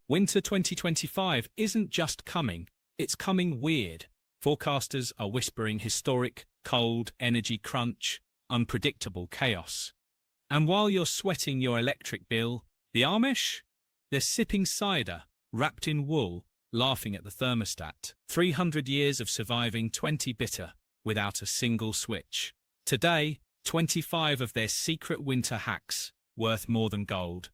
Winter 2025 isn't just coming, it's coming weird. Forecasters are whispering historic, cold, energy crunch, unpredictable chaos. And while you're sweating your electric bill, the Amish? They're sipping cider, wrapped in wool, laughing at the thermostat. 300 years of surviving 20 bitter, without a single switch. Today, 25 of their secret winter hacks, worth more than gold.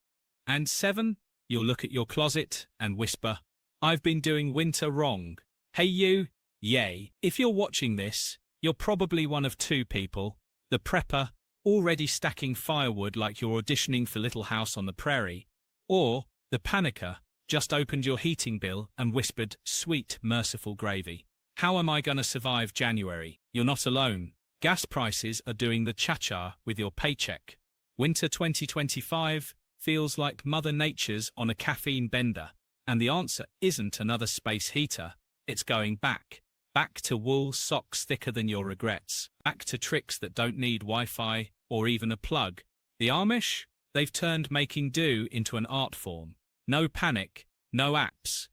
And 7, you'll look at your closet and whisper, "I've been doing winter wrong." Hey you, yay. If you're watching this, you're probably one of 2 people. The prepper, already stacking firewood like you're auditioning for Little House on the Prairie. Or, the panicker, just opened your heating bill and whispered, "Sweet, merciful gravy. How am I gonna survive January?" You're not alone. Gas prices are doing the cha-cha with your paycheck. Winter 2025 feels like Mother Nature's on a caffeine bender. And the answer isn't another space heater. It's going back. Back to wool socks thicker than your regrets. Back to tricks that don't need Wi-Fi or even a plug. The Amish? They've turned making do into an art form. No panic, no apps.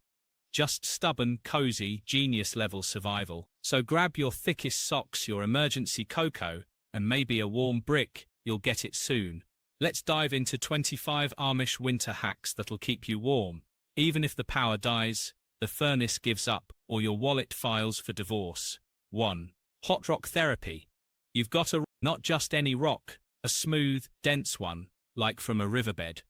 Just stubborn, cozy, genius-level survival. So grab your thickest socks, your emergency cocoa, and maybe a warm brick. You'll get it soon. Let's dive into 25 Amish winter hacks that'll keep you warm. Even if the power dies, the furnace gives up, or your wallet files for divorce. 1. Hot rock therapy. You've got not just any rock, a smooth, dense one, like from a riverbed.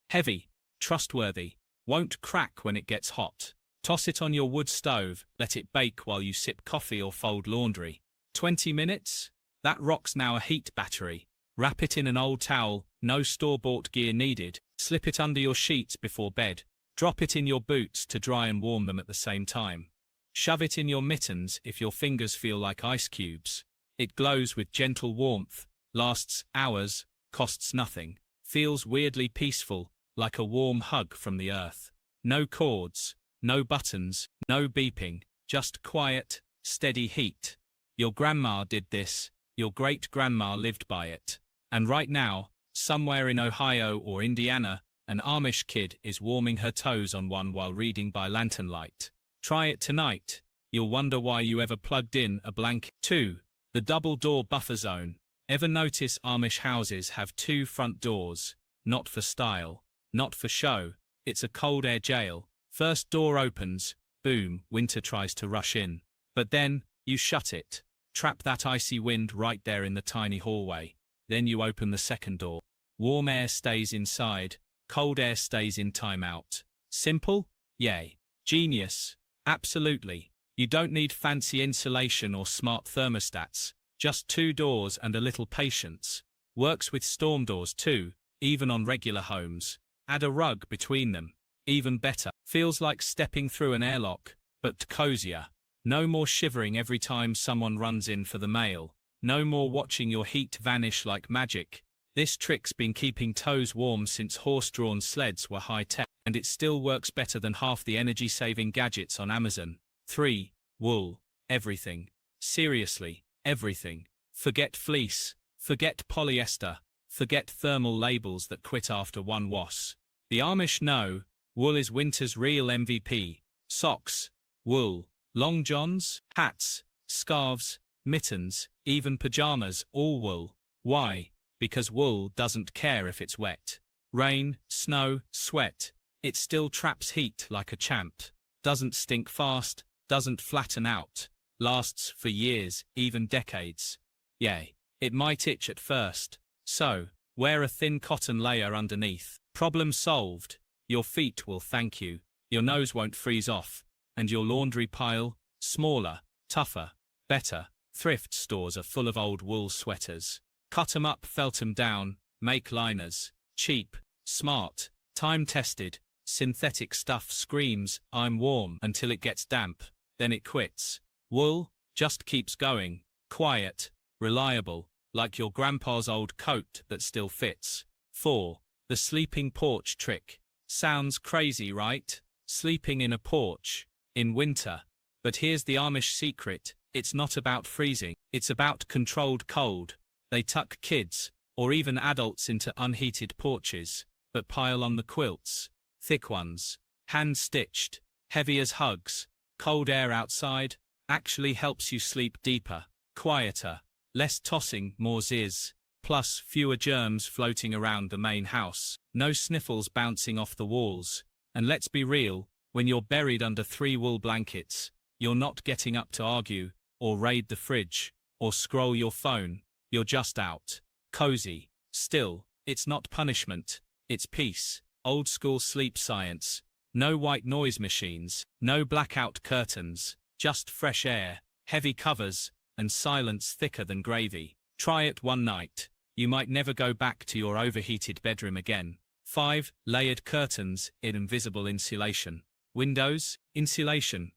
Heavy, trustworthy, won't crack when it gets hot. Toss it on your wood stove, let it bake while you sip coffee or fold laundry. 20 minutes? That rock's now a heat battery. Wrap it in an old towel, no store-bought gear needed. Slip it under your sheets before bed. Drop it in your boots to dry and warm them at the same time. Shove it in your mittens if your fingers feel like ice cubes. It glows with gentle warmth, lasts hours, costs nothing, feels weirdly peaceful, like a warm hug from the earth. No cords, no buttons, no beeping, just quiet, steady heat. Your grandma did this, your great-grandma lived by it. And right now, somewhere in Ohio or Indiana, an Amish kid is warming her toes on one while reading by lantern light. Try it tonight. You'll wonder why you ever plugged in a blanket. 2. The double-door buffer zone. Ever notice Amish houses have 2 front doors? Not for style, not for show. It's a cold air jail. First door opens, boom, winter tries to rush in. But then, you shut it. Trap that icy wind right there in the tiny hallway. Then you open the second door. Warm air stays inside. Cold air stays in timeout. Simple? Yay. Genius? Absolutely. You don't need fancy insulation or smart thermostats. Just 2 doors and a little patience. Works with storm doors too, even on regular homes. Add a rug between them. Even better. Feels like stepping through an airlock, but cozier. No more shivering every time someone runs in for the mail. No more watching your heat vanish like magic. This trick's been keeping toes warm since horse-drawn sleds were high-tech, and it still works better than half the energy-saving gadgets on Amazon. 3. Wool. Everything. Seriously, everything. Forget fleece. Forget polyester. Forget thermal labels that quit after one wash. The Amish know, wool is winter's real MVP. Socks. Wool. Long johns, hats, scarves, mittens, even pajamas, all wool. Why? Because wool doesn't care if it's wet. Rain, snow, sweat. It still traps heat like a champ. Doesn't stink fast, doesn't flatten out. Lasts for years, even decades. Yay. It might itch at first. So, wear a thin cotton layer underneath. Problem solved. Your feet will thank you. Your nose won't freeze off. And your laundry pile, smaller, tougher, better. Thrift stores are full of old wool sweaters. Cut 'em up, felt 'em down, make liners. Cheap, smart, time-tested. Synthetic stuff screams, "I'm warm," until it gets damp. Then it quits. Wool just keeps going. Quiet, reliable, like your grandpa's old coat that still fits. 4. The sleeping porch trick. Sounds crazy, right? Sleeping in a porch. In winter. But here's the Amish secret. It's not about freezing. It's about controlled cold. They tuck kids, or even adults into unheated porches, but pile on the quilts. thick ones, hand-stitched, heavy as hugs. Cold air outside actually helps you sleep deeper, quieter, less tossing, more zizz, plus fewer germs floating around the main house, no sniffles bouncing off the walls. And let's be real, when you're buried under 3 wool blankets, you're not getting up to argue, or raid the fridge, or scroll your phone. You're just out, cozy, still. It's not punishment, it's peace. Old school sleep science. No white noise machines, no blackout curtains, just fresh air, heavy covers, and silence thicker than gravy. Try it one night. You might never go back to your overheated bedroom again. 5. Layered curtains in invisible insulation. Windows, insulation.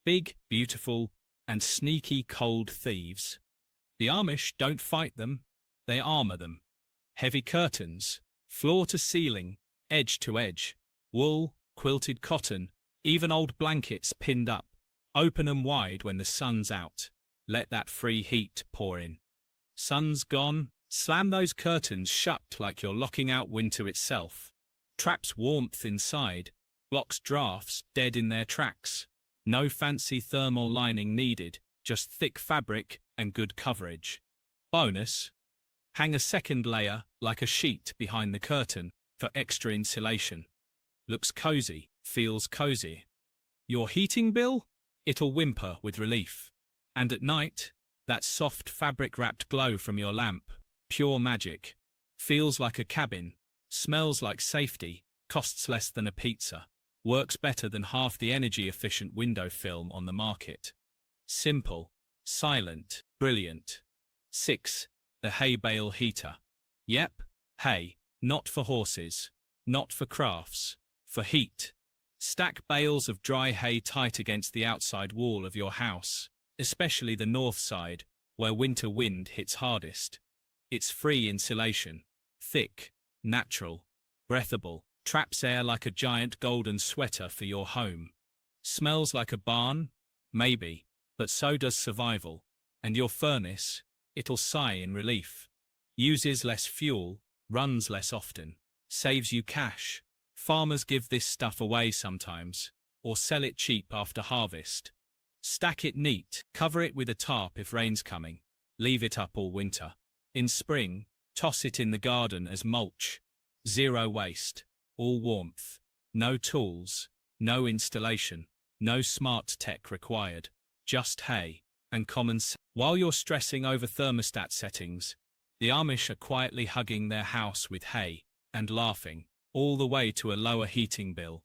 Big, beautiful, and sneaky cold thieves. The Amish don't fight them, they armor them. Heavy curtains, floor to ceiling, edge to edge. Wool, quilted cotton, even old blankets pinned up. Open 'em wide when the sun's out. Let that free heat pour in. Sun's gone, slam those curtains shut like you're locking out winter itself. Traps warmth inside, blocks drafts dead in their tracks. No fancy thermal lining needed, just thick fabric and good coverage. Bonus: hang a second layer like a sheet behind the curtain for extra insulation. Looks cozy, feels cozy. Your heating bill? It'll whimper with relief. And at night, that soft fabric-wrapped glow from your lamp, pure magic. Feels like a cabin, smells like safety, costs less than a pizza. Works better than half the energy-efficient window film on the market. Simple, silent, brilliant. 6. The hay bale heater. Yep, hay, not for horses, not for crafts. For heat. Stack bales of dry hay tight against the outside wall of your house, especially the north side, where winter wind hits hardest. It's free insulation. Thick, natural, breathable, traps air like a giant golden sweater for your home. Smells like a barn? Maybe, but so does survival. And your furnace? It'll sigh in relief. Uses less fuel, runs less often, saves you cash. Farmers give this stuff away sometimes, or sell it cheap after harvest. Stack it neat, cover it with a tarp if rain's coming, leave it up all winter. In spring, toss it in the garden as mulch. Zero waste, all warmth, no tools, no installation, no smart tech required, just hay and common sense. While you're stressing over thermostat settings, the Amish are quietly hugging their house with hay and laughing, all the way to a lower heating bill.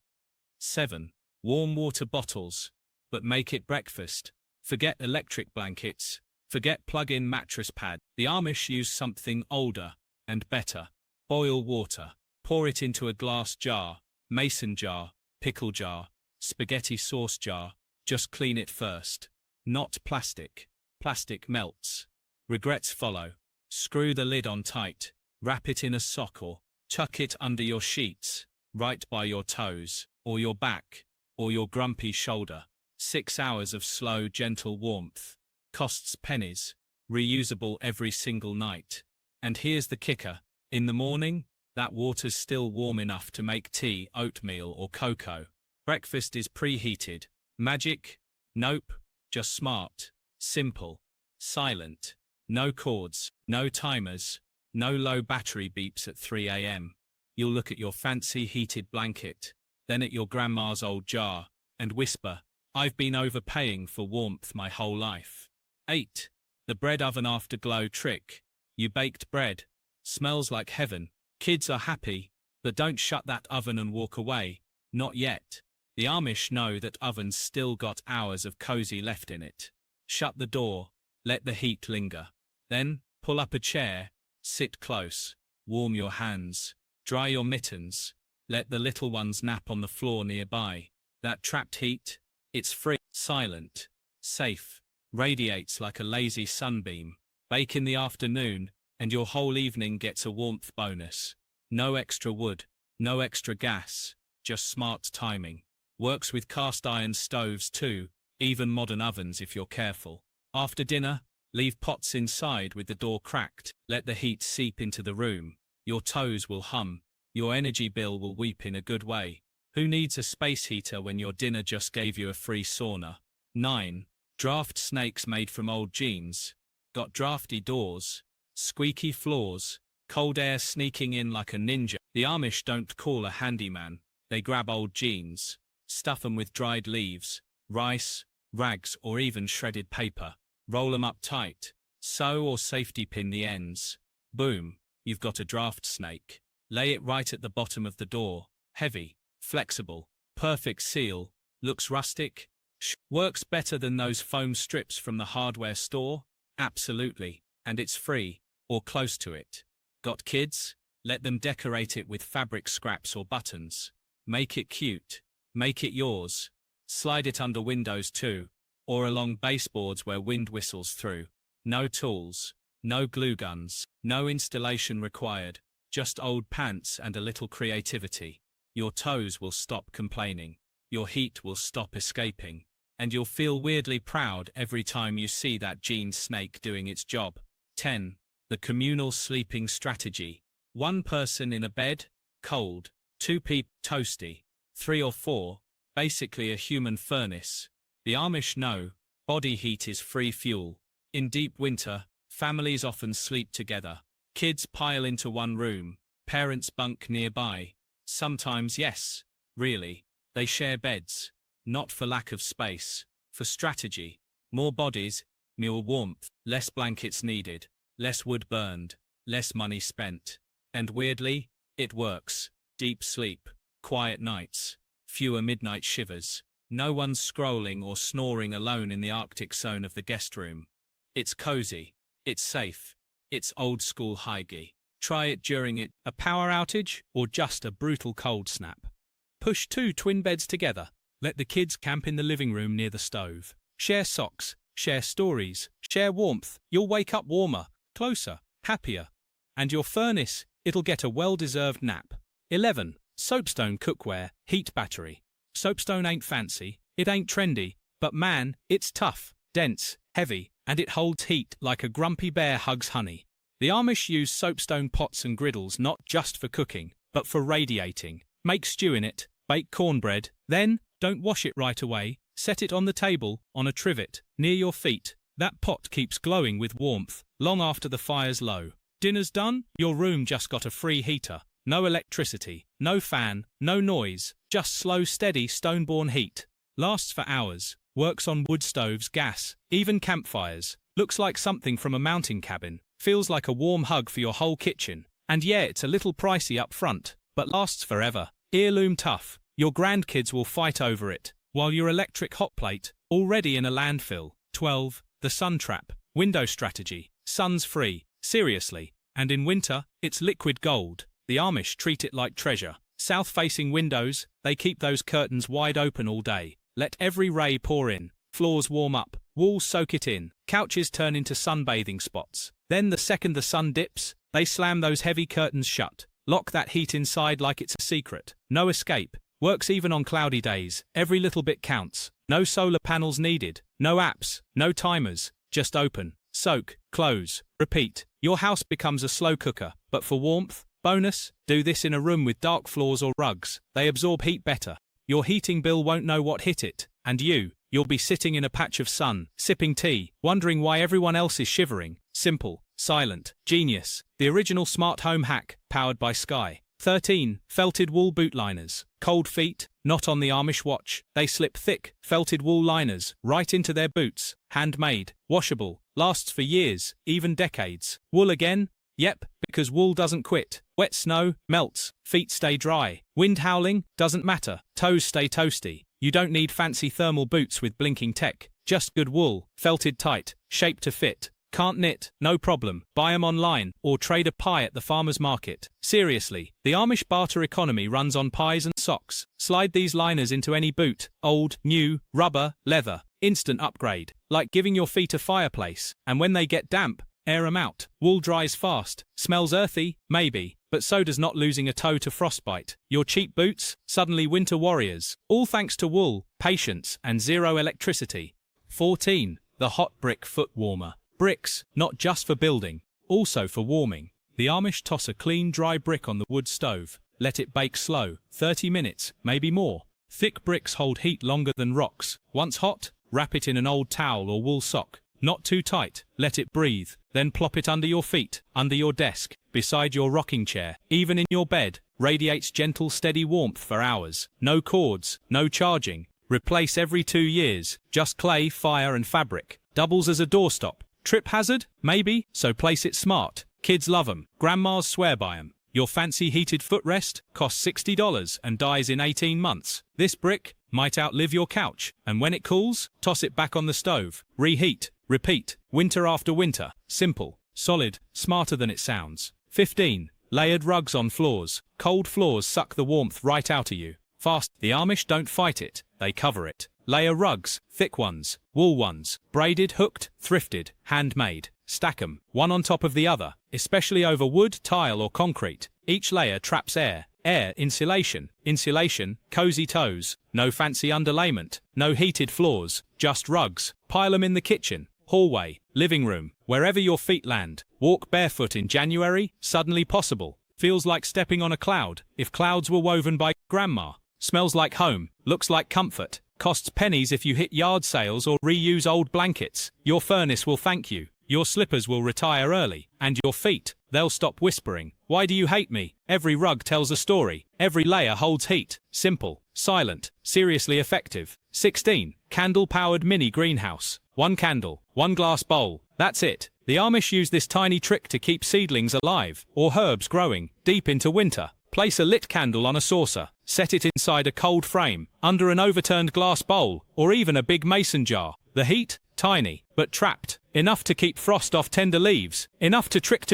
7. Warm water bottles, but make it breakfast. Forget electric blankets, forget plug-in mattress pad. The Amish use something older and better. Boil water, pour it into a glass jar, mason jar, pickle jar, spaghetti sauce jar. Just clean it first. Not plastic. Plastic melts. Regrets follow. Screw the lid on tight, wrap it in a sock or tuck it under your sheets, right by your toes, or your back, or your grumpy shoulder. 6 hours of slow, gentle warmth. Costs pennies. Reusable every single night. And here's the kicker. In the morning, that water's still warm enough to make tea, oatmeal, or cocoa. Breakfast is preheated. Magic? Nope. Just smart. Simple. Silent. No cords. No timers. No low battery beeps at 3 a.m. You'll look at your fancy heated blanket, then at your grandma's old jar, and whisper, "I've been overpaying for warmth my whole life." 8. The bread oven afterglow trick. You baked bread. Smells like heaven. Kids are happy, but don't shut that oven and walk away. Not yet. The Amish know that oven's still got hours of cozy left in it. Shut the door. Let the heat linger. Then, pull up a chair. Sit close, warm your hands, dry your mittens, let the little ones nap on the floor nearby. That trapped heat? It's free, silent, safe, radiates like a lazy sunbeam. Bake in the afternoon, and your whole evening gets a warmth bonus. No extra wood, no extra gas, just smart timing. Works with cast iron stoves too, even modern ovens if you're careful. After dinner, leave pots inside with the door cracked. Let the heat seep into the room. Your toes will hum. Your energy bill will weep in a good way. Who needs a space heater when your dinner just gave you a free sauna? 9. Draft snakes made from old jeans. Got drafty doors, squeaky floors, cold air sneaking in like a ninja. The Amish don't call a handyman. They grab old jeans, stuff them with dried leaves, rice, rags or even shredded paper, roll them up tight, sew or safety pin the ends. Boom, you've got a draft snake. Lay it right at the bottom of the door. Heavy, flexible, perfect seal, looks rustic. Works better than those foam strips from the hardware store? Absolutely, and it's free, or close to it. Got kids? Let them decorate it with fabric scraps or buttons. Make it cute. Make it yours. Slide it under windows too, or along baseboards where wind whistles through. No tools, no glue guns, no installation required, just old pants and a little creativity. Your toes will stop complaining. Your heat will stop escaping. And you'll feel weirdly proud every time you see that jean snake doing its job. 10. The communal sleeping strategy. One person in a bed, cold. 2 people, toasty. 3 or 4, basically a human furnace. The Amish know, body heat is free fuel. In deep winter, families often sleep together. Kids pile into one room, parents bunk nearby. Sometimes, yes, really, they share beds. Not for lack of space, for strategy. More bodies, more warmth, less blankets needed, less wood burned, less money spent. And weirdly, it works. Deep sleep, quiet nights, fewer midnight shivers. No one scrolling or snoring alone in the Arctic zone of the guest room. It's cozy, it's safe, it's old school hygie. Try it during a power outage or just a brutal cold snap. Push 2 twin beds together. Let the kids camp in the living room near the stove. Share socks, share stories, share warmth. You'll wake up warmer, closer, happier. And your furnace, it'll get a well-deserved nap. 11. Soapstone cookware, heat battery. Soapstone ain't fancy, it ain't trendy, but man, it's tough, dense, heavy, and it holds heat like a grumpy bear hugs honey. The Amish use soapstone pots and griddles not just for cooking, but for radiating. Make stew in it, bake cornbread, then, don't wash it right away, set it on the table, on a trivet, near your feet. That pot keeps glowing with warmth, long after the fire's low. Dinner's done, your room just got a free heater. No electricity, no fan, no noise, just slow steady stone-born heat. Lasts for hours, works on wood stoves, gas, even campfires. Looks like something from a mountain cabin. Feels like a warm hug for your whole kitchen. And yeah, it's a little pricey up front, but lasts forever. Heirloom tough. Your grandkids will fight over it, while your electric hotplate, already in a landfill. 12. The sun trap. Window strategy. Sun's free. Seriously. And in winter, it's liquid gold. The Amish treat it like treasure. South-facing windows, they keep those curtains wide open all day. Let every ray pour in. Floors warm up. Walls soak it in. Couches turn into sunbathing spots. Then the second the sun dips, they slam those heavy curtains shut. Lock that heat inside like it's a secret. No escape. Works even on cloudy days. Every little bit counts. No solar panels needed. No apps. No timers. Just open. Soak. Close. Repeat. Your house becomes a slow cooker. But for warmth, bonus, do this in a room with dark floors or rugs. They absorb heat better. Your heating bill won't know what hit it. And you'll be sitting in a patch of sun, sipping tea, wondering why everyone else is shivering. Simple. Silent. Genius. The original smart home hack, powered by Sky. 13. Felted wool boot liners. Cold feet, not on the Amish watch. They slip thick, felted wool liners, right into their boots. Handmade. Washable. Lasts for years, even decades. Wool again? Yep, because wool doesn't quit. Wet snow, melts. Feet stay dry. Wind howling, doesn't matter. Toes stay toasty. You don't need fancy thermal boots with blinking tech. Just good wool, felted tight, shaped to fit. Can't knit? No problem. Buy 'em online, or trade a pie at the farmer's market. Seriously, the Amish barter economy runs on pies and socks. Slide these liners into any boot, old, new, rubber, leather. Instant upgrade. Like giving your feet a fireplace. And when they get damp, air 'em out. Wool dries fast. Smells earthy? Maybe. But so does not losing a toe to frostbite. Your cheap boots? Suddenly winter warriors. All thanks to wool, patience, and zero electricity. 14. The hot brick foot warmer. Bricks, not just for building, also for warming. The Amish toss a clean, dry brick on the wood stove. let it bake slow, 30 minutes, maybe more. Thick bricks hold heat longer than rocks. Once hot, wrap it in an old towel or wool sock. Not too tight, let it breathe, then plop it under your feet, under your desk, beside your rocking chair, even in your bed. Radiates gentle, steady warmth for hours. No cords, no charging. Replace every 2 years. Just clay, fire and fabric. Doubles as a doorstop. Trip hazard? Maybe, so place it smart. Kids love 'em. Grandmas swear by 'em. Your fancy heated footrest costs $60 and dies in 18 months. This brick might outlive your couch, and when it cools, toss it back on the stove. Reheat, repeat, winter after winter. Simple, solid, smarter than it sounds. 15. Layered rugs on floors. Cold floors suck the warmth right out of you. Fast. The Amish don't fight it, they cover it. Layer rugs, thick ones, wool ones, braided, hooked, thrifted, handmade. Stack 'em, one on top of the other, especially over wood, tile or concrete. Each layer traps air. Air, insulation. Insulation, cozy toes. No fancy underlayment. No heated floors, just rugs. Pile 'em in the kitchen, hallway, living room, wherever your feet land. Walk barefoot in January, suddenly possible. Feels like stepping on a cloud, if clouds were woven by grandma. Smells like home, looks like comfort. Costs pennies if you hit yard sales or reuse old blankets. Your furnace will thank you. Your slippers will retire early. And your feet, they'll stop whispering. Why do you hate me? Every rug tells a story. Every layer holds heat. Simple, silent, seriously effective. 16. Candle-powered mini greenhouse. One candle, one glass bowl. That's it. The Amish use this tiny trick to keep seedlings alive, or herbs growing, deep into winter. Place a lit candle on a saucer. Set it inside a cold frame, under an overturned glass bowl, or even a big mason jar. The heat? Tiny, but trapped. Enough to keep frost off tender leaves. Enough to trick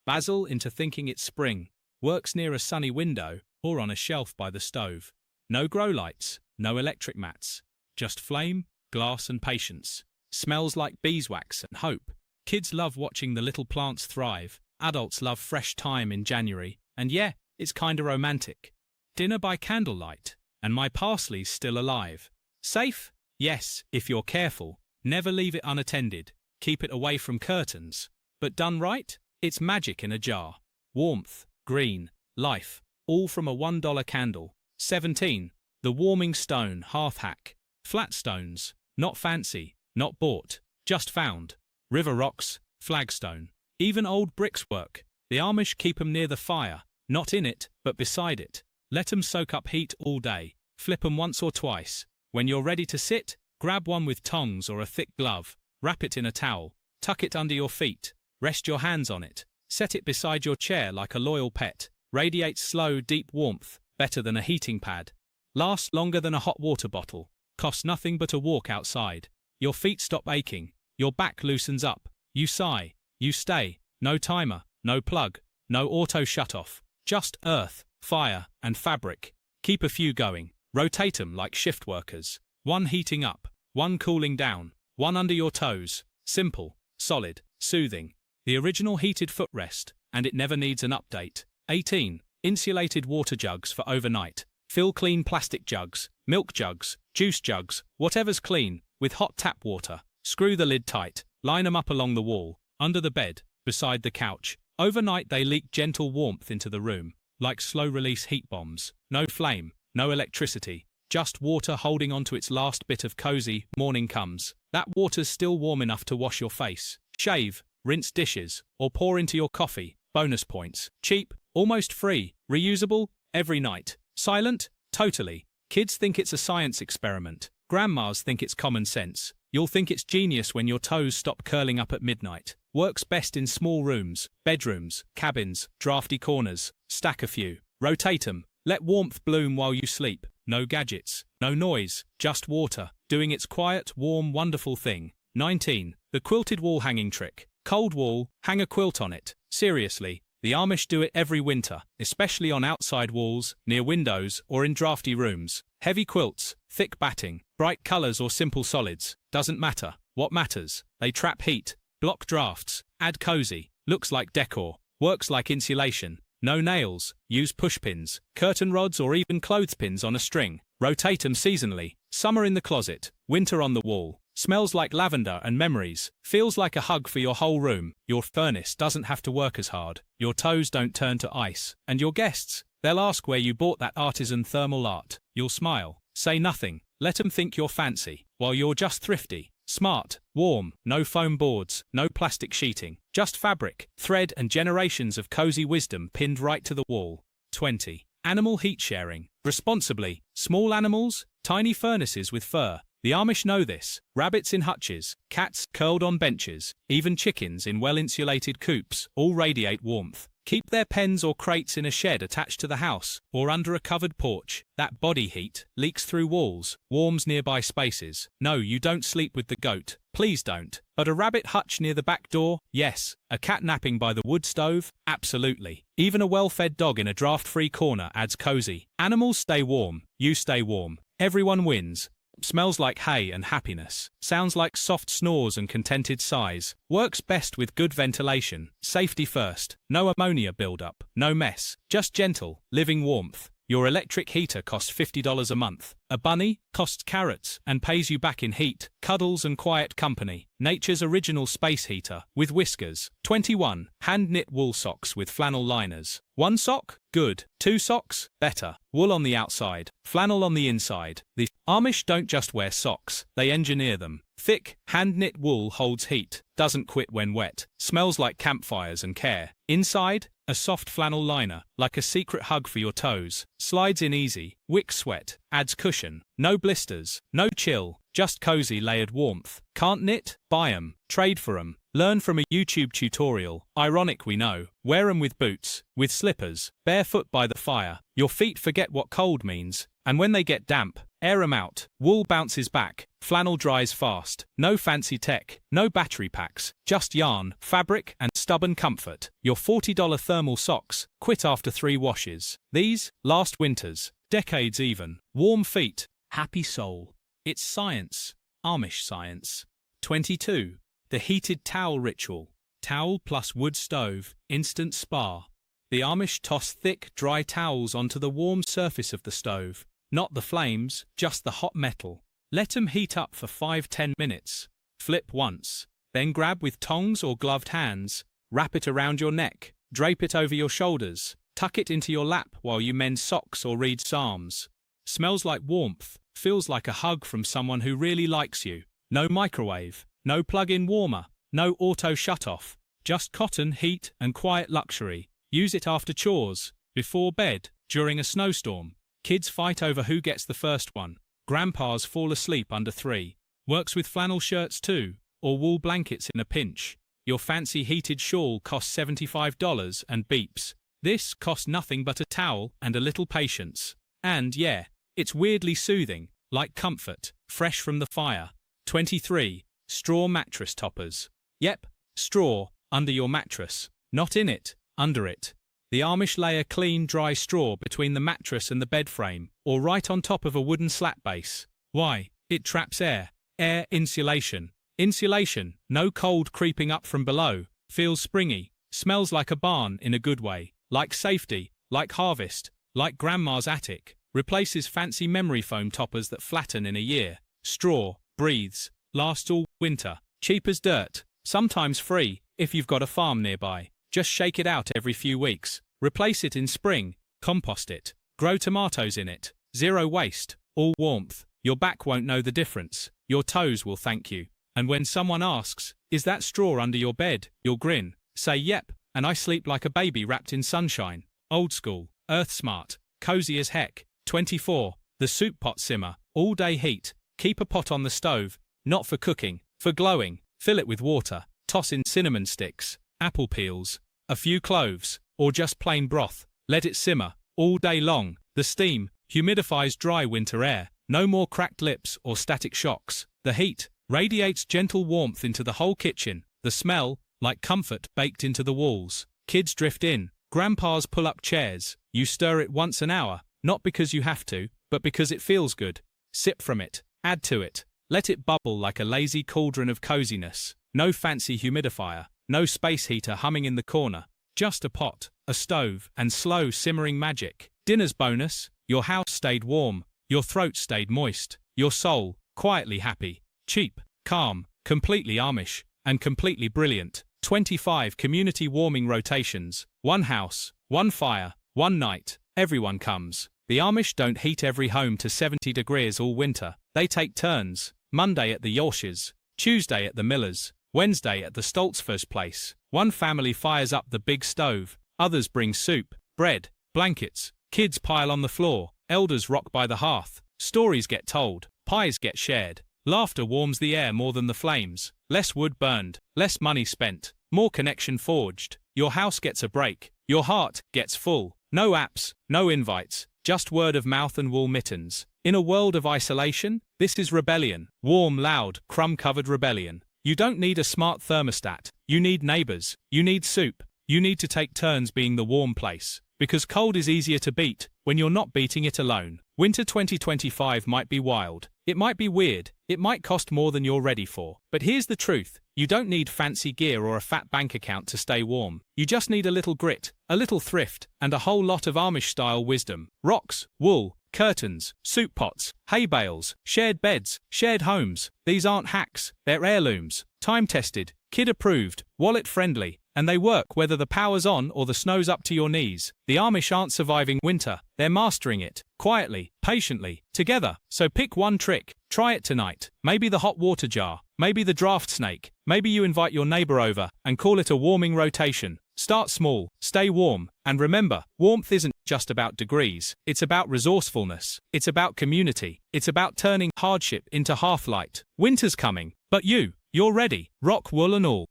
basil into thinking it's spring. Works near a sunny window, or on a shelf by the stove. No grow lights, no electric mats. Just flame, glass and patience. Smells like beeswax and hope. Kids love watching the little plants thrive. Adults love fresh thyme in January. And yeah, it's kinda romantic. Dinner by candlelight. And my parsley's still alive. Safe? Yes, if you're careful. Never leave it unattended. Keep it away from curtains. But done right? It's magic in a jar. Warmth, green, life, all from a $1 candle. 17. The warming stone hearth hack. Flat stones. Not fancy, not bought, just found. River rocks, flagstone. Even old bricks work. The Amish keep 'em near the fire. Not in it, but beside it. Let 'em soak up heat all day. Flip 'em once or twice. When you're ready to sit, grab one with tongs or a thick glove. Wrap it in a towel. Tuck it under your feet. Rest your hands on it. Set it beside your chair like a loyal pet. Radiates slow, deep warmth. Better than a heating pad. Lasts longer than a hot water bottle. Costs nothing but a walk outside. Your feet stop aching. Your back loosens up. You sigh. You stay. No timer. No plug. No auto shut-off. Just earth, fire, and fabric. Keep a few going. Rotate 'em like shift workers. One heating up. One cooling down. One under your toes. Simple, solid, soothing. The original heated footrest, and it never needs an update. 18. Insulated water jugs for overnight. Fill clean plastic jugs, milk jugs, juice jugs, whatever's clean, with hot tap water. Screw the lid tight. Line 'em up along the wall, under the bed, beside the couch. Overnight they leak gentle warmth into the room, like slow-release heat bombs. No flame, no electricity. Just water holding onto its last bit of cozy. Morning comes. That water's still warm enough to wash your face, shave, rinse dishes, or pour into your coffee. Bonus points. Cheap, almost free, reusable, every night. Silent? Totally. Kids think it's a science experiment. Grandmas think it's common sense. You'll think it's genius when your toes stop curling up at midnight. Works best in small rooms, bedrooms, cabins, drafty corners. Stack a few. Rotate 'em. Let warmth bloom while you sleep. No gadgets, no noise, just water, doing its quiet, warm, wonderful thing. 19. The quilted wall hanging trick. Cold wall, hang a quilt on it. Seriously, the Amish do it every winter, especially on outside walls, near windows, or in drafty rooms. Heavy quilts, thick batting, bright colors or simple solids, doesn't matter. What matters? They trap heat, block drafts, add cozy, looks like decor, works like insulation. No nails, use pushpins, curtain rods or even clothespins on a string. Rotate 'em seasonally. Summer in the closet, winter on the wall. Smells like lavender and memories. Feels like a hug for your whole room. Your furnace doesn't have to work as hard. Your toes don't turn to ice. And your guests, They'll ask where you bought that artisan thermal art. You'll smile. Say nothing. Let 'em think you're fancy, while you're just thrifty. Smart, warm, no foam boards, no plastic sheeting, just fabric, thread and generations of cozy wisdom pinned right to the wall. 20. Animal heat sharing. Responsibly. Small animals, tiny furnaces with fur. The Amish know this. Rabbits in hutches, cats curled on benches, even chickens in well-insulated coops all radiate warmth. Keep their pens or crates in a shed attached to the house, or under a covered porch. That body heat leaks through walls, warms nearby spaces. No, you don't sleep with the goat. Please don't. But a rabbit hutch near the back door? Yes. A cat napping by the wood stove? Absolutely. Even a well-fed dog in a draft-free corner adds cozy. Animals stay warm. You stay warm. Everyone wins. Smells like hay and happiness. Sounds like soft snores and contented sighs. Works best with good ventilation. Safety first. No ammonia buildup. No mess. Just gentle, living warmth. Your electric heater costs $50 a month. A bunny costs carrots and pays you back in heat, cuddles and quiet company. Nature's original space heater with whiskers. 21. Hand-knit wool socks with flannel liners. 1 sock? Good. 2 socks? Better. Wool on the outside, flannel on the inside. The Amish don't just wear socks, they engineer them. Thick, hand-knit wool holds heat, doesn't quit when wet, smells like campfires and care. Inside, a soft flannel liner, like a secret hug for your toes. Slides in easy, wicks sweat, adds cushion. No blisters, no chill, just cozy layered warmth. Can't knit? Buy 'em. Trade for 'em. Learn from a YouTube tutorial. Ironic, we know. Wear 'em with boots, with slippers, barefoot by the fire. Your feet forget what cold means, and when they get damp, air 'em out. Wool bounces back, flannel dries fast. No fancy tech, no battery packs, just yarn, fabric, and stubborn comfort. Your $40 thermal socks quit after 3 washes. These last winters, decades even. Warm feet, happy soul. It's science. Amish science. 22. The heated towel ritual. Towel plus wood stove, instant spa. The Amish toss thick, dry towels onto the warm surface of the stove. Not the flames, just the hot metal. Let 'em heat up for 5–10 minutes. Flip once. Then grab with tongs or gloved hands. Wrap it around your neck. Drape it over your shoulders. Tuck it into your lap while you mend socks or read psalms. Smells like warmth. Feels like a hug from someone who really likes you. No microwave. No plug-in warmer. No auto shut-off. Just cotton, heat, and quiet luxury. Use it after chores, before bed, during a snowstorm. Kids fight over who gets the first one. Grandpas fall asleep under 3. Works with flannel shirts too, or wool blankets in a pinch. Your fancy heated shawl costs $75 and beeps. This costs nothing but a towel and a little patience. And yeah, it's weirdly soothing, like comfort, fresh from the fire. 23. Straw mattress toppers. Yep, straw, under your mattress. Not in it, under it. The Amish lay a clean, dry straw between the mattress and the bed frame, or right on top of a wooden slat base. Why? It traps air. Air insulation. Insulation, no cold creeping up from below. Feels springy. Smells like a barn in a good way. Like safety, like harvest, like grandma's attic. Replaces fancy memory foam toppers that flatten in a year. Straw, breathes, lasts all winter. Cheap as dirt. Sometimes free, if you've got a farm nearby. Just shake it out every few weeks. Replace it in spring. Compost it. Grow tomatoes in it. 0 waste. All warmth. Your back won't know the difference. Your toes will thank you. And when someone asks, "Is that straw under your bed?" you'll grin. Say, "Yep, and I sleep like a baby wrapped in sunshine." Old school. Earth smart. Cozy as heck. 24. The soup pot simmer. All day heat. Keep a pot on the stove. Not for cooking. For glowing. Fill it with water. Toss in cinnamon sticks, apple peels, a few cloves, or just plain broth. Let it simmer all day long. The steam humidifies dry winter air. No more cracked lips or static shocks. The heat radiates gentle warmth into the whole kitchen. The smell, like comfort baked into the walls. Kids drift in. Grandpas pull up chairs. You stir it once an hour, not because you have to, but because it feels good. Sip from it. Add to it. Let it bubble like a lazy cauldron of coziness. No fancy humidifier, no space heater humming in the corner. Just a pot, a stove, and slow simmering magic. Dinner's bonus. Your house stayed warm. Your throat stayed moist. Your soul, quietly happy. Cheap, calm, completely Amish, and completely brilliant. 25 community warming rotations. 1 house, 1 fire, 1 night. everyone comes. The Amish don't heat every home to 70 degrees all winter. They take turns. Monday at the Yorshires, Tuesday at the Millers, Wednesday at the Stoltzfus place. One family fires up the big stove, others bring soup, bread, blankets, kids pile on the floor, elders rock by the hearth, stories get told, pies get shared, laughter warms the air more than the flames, less wood burned, less money spent, more connection forged, your house gets a break, your heart gets full, no apps, no invites, just word of mouth and wool mittens. In a world of isolation, this is rebellion, warm, loud, crumb-covered rebellion. You don't need a smart thermostat, you need neighbors, you need soup, you need to take turns being the warm place. Because cold is easier to beat when you're not beating it alone. Winter 2025 might be wild, it might be weird, it might cost more than you're ready for. But here's the truth, you don't need fancy gear or a fat bank account to stay warm. You just need a little grit, a little thrift, and a whole lot of Amish-style wisdom. Rocks, wool, curtains, soup pots, hay bales, shared beds, shared homes. These aren't hacks, they're heirlooms. Time-tested, kid-approved, wallet-friendly, and they work whether the power's on or the snow's up to your knees. The Amish aren't surviving winter, they're mastering it, quietly, patiently, together. So pick one trick, try it tonight. Maybe the hot water jar, maybe the draft snake, maybe you invite your neighbor over and call it a warming rotation. Start small, stay warm, and remember, warmth isn't just about degrees, it's about resourcefulness, it's about community, it's about turning hardship into half-light. Winter's coming, but you're ready, rock, wool and all.